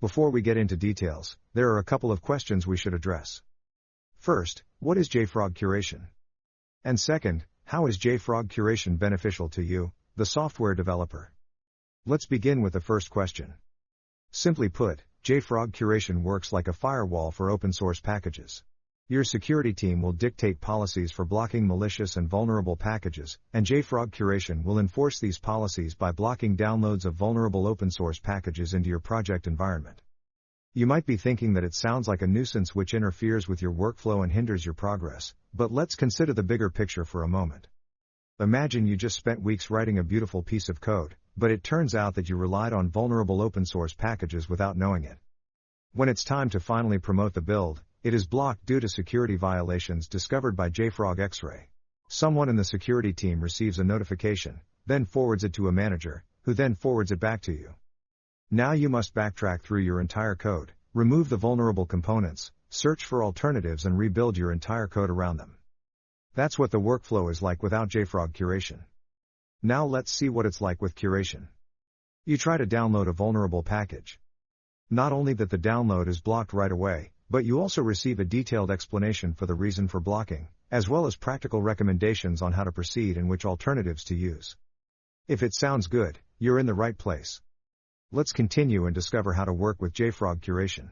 Before we get into details, there are a couple of questions we should address. First, what is JFrog Curation? And second, how is JFrog Curation beneficial to you, the software developer? Let's begin with the first question. Simply put, JFrog Curation works like a firewall for open source packages. Your security team will dictate policies for blocking malicious and vulnerable packages, and JFrog Curation will enforce these policies by blocking downloads of vulnerable open source packages into your project environment. You might be thinking that it sounds like a nuisance which interferes with your workflow and hinders your progress, but let's consider the bigger picture for a moment. Imagine you just spent weeks writing a beautiful piece of code, but it turns out that you relied on vulnerable open source packages without knowing it. When it's time to finally promote the build, it is blocked due to security violations discovered by JFrog X-Ray. Someone in the security team receives a notification, then forwards it to a manager, who then forwards it back to you. Now you must backtrack through your entire code, remove the vulnerable components, search for alternatives and rebuild your entire code around them. That's what the workflow is like without JFrog Curation. Now let's see what it's like with Curation. You try to download a vulnerable package. Not only that the download is blocked right away, but you also receive a detailed explanation for the reason for blocking, as well as practical recommendations on how to proceed and which alternatives to use. If it sounds good, you're in the right place. Let's continue and discover how to work with JFrog Curation.